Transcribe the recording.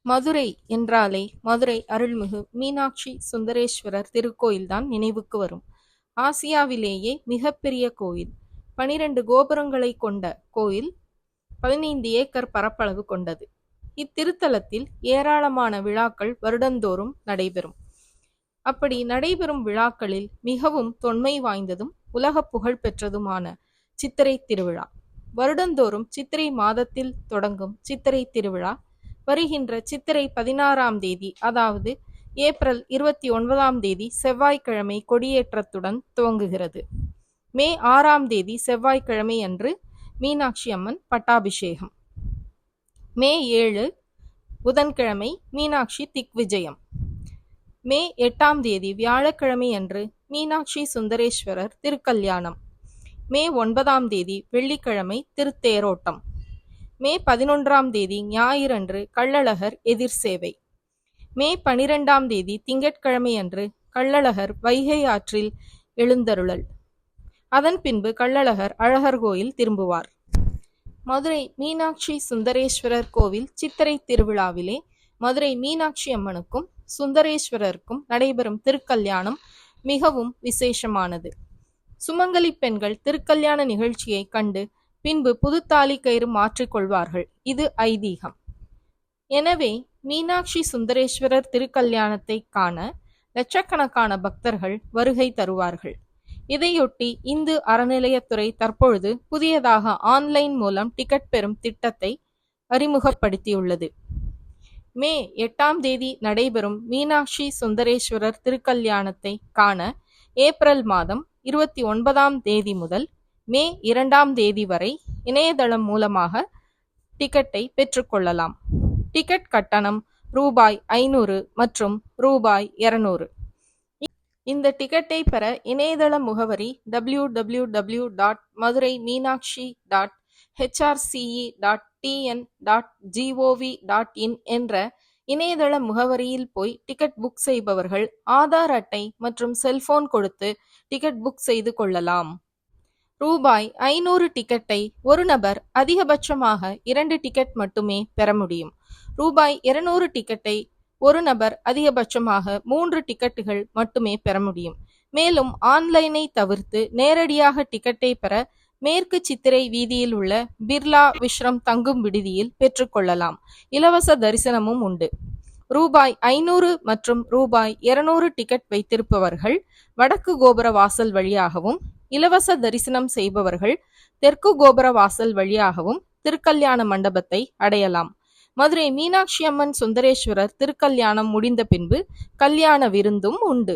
மதுரை என்றாலே மதுரை அருள்மிகு மீனாட்சி சுந்தரேஸ்வரர் திருக்கோயில்தான் நினைவுக்கு வரும். ஆசியாவிலேயே மிகப்பெரிய கோயில். 12 கோபுரங்களை கொண்ட கோயில் 15 ஏக்கர் பரப்பளவு கொண்டது. இத்திருத்தலத்தில் ஏராளமான விழாக்கள் வருடந்தோறும் நடைபெறும். அப்படி நடைபெறும் விழாக்களில் மிகவும் தொன்மை வாய்ந்ததும் உலக புகழ் பெற்றதுமான சித்திரை திருவிழா. வருடந்தோறும் சித்திரை மாதத்தில் தொடங்கும் சித்திரை திருவிழா வருகின்ற சித்திரை 16ஆம் தேதி, அதாவது ஏப்ரல் 29ஆம் தேதி செவ்வாய்க்கிழமை கொடியேற்றத்துடன் துவங்குகிறது. மே 6ஆம் தேதி செவ்வாய்க்கிழமை அன்று மீனாட்சி அம்மன் பட்டாபிஷேகம். மே 7 புதன்கிழமை மீனாட்சி திக்விஜயம். மே 8ஆம் தேதி வியாழக்கிழமை அன்று மீனாட்சி சுந்தரேஸ்வரர் திருக்கல்யாணம். மே 9ஆம் தேதி வெள்ளிக்கிழமை திருத்தேரோட்டம். மே 11ஆம் தேதி ஞாயிறன்று கள்ளழகர் எதிர் சேவை. மே 12ஆம் தேதி திங்கட்கிழமை அன்று கள்ளழகர் வைகை ஆற்றில் எழுந்தருளல். அதன் பின்பு கள்ளழகர் அழகர் கோயில் திரும்புவார். மதுரை மீனாட்சி சுந்தரேஸ்வரர் கோவில் சித்திரை திருவிழாவிலே மதுரை மீனாட்சி அம்மனுக்கும் சுந்தரேஸ்வரருக்கும் நடைபெறும் திருக்கல்யாணம் மிகவும் விசேஷமானது. சுமங்கலி பெண்கள் திருக்கல்யாண நிகழ்ச்சியை கண்டு பின்பு புதுத்தாலி கயிறு மாற்றிக்கொள்வார்கள். இது ஐதீகம். எனவே மீனாட்சி சுந்தரேஸ்வரர் திருக்கல்யாணத்தை காண லட்சக்கணக்கான பக்தர்கள் வருகை தருவார்கள். இதையொட்டி இந்து அறநிலையத்துறை தற்பொழுது புதியதாக ஆன்லைன் மூலம் டிக்கெட் பெறும் திட்டத்தை அறிமுகப்படுத்தியுள்ளது. மே 8ஆம் தேதி நடைபெறும் மீனாட்சி சுந்தரேஸ்வரர் திருக்கல்யாணத்தை காண ஏப்ரல் மாதம் 29ஆம் தேதி முதல் மே 2ஆம் தேதி வரை இணையதளம் மூலமாக டிக்கெட்டை பெற்றுக்கொள்ளலாம். டிக்கெட் கட்டணம் ரூபாய் 500 மற்றும் ரூபாய் 200. இந்த டிக்கெட்டை பெற இணையதள முகவரி www.madurai-meenakshi.hrce.tn.gov.in என்ற இணையதள முகவரியில் போய் டிக்கெட் புக் செய்பவர்கள் ஆதார் அட்டை மற்றும் செல்போன் கொடுத்து டிக்கெட் புக் செய்து கொள்ளலாம். ரூபாய் 500 டிக்கெட்டை ஒரு நபர் அதிகபட்சமாக 2 டிக்கெட் மட்டுமே பெற முடியும். ரூபாய் 200 டிக்கெட்டை ஒரு நபர் அதிகபட்சமாக 3 டிக்கெட்டுகள் மட்டுமே பெற முடியும். மேலும் ஆன்லைனை தவிர்த்து நேரடியாக டிக்கெட்டை பெற மேற்கு சித்திரை வீதியில் உள்ள பிர்லா விஸ்ரம் தங்கும் விடுதியில் பெற்றுக்கொள்ளலாம். இலவச தரிசனமும் உண்டு. ரூபாய் 500 மற்றும் ரூபாய் 200 டிக்கெட் வைத்திருப்பவர்கள் வடக்கு கோபுர வாசல் வழியாகவும், இலவச தரிசனம் செய்பவர்கள் தெற்கு கோபுர வாசல் வழியாகவும் திருக்கல்யாண மண்டபத்தை அடையலாம். மதுரை மீனாட்சி அம்மன் சுந்தரேஸ்வரர் திருக்கல்யாணம் முடிந்த பின்பு கல்யாண விருந்தும் உண்டு.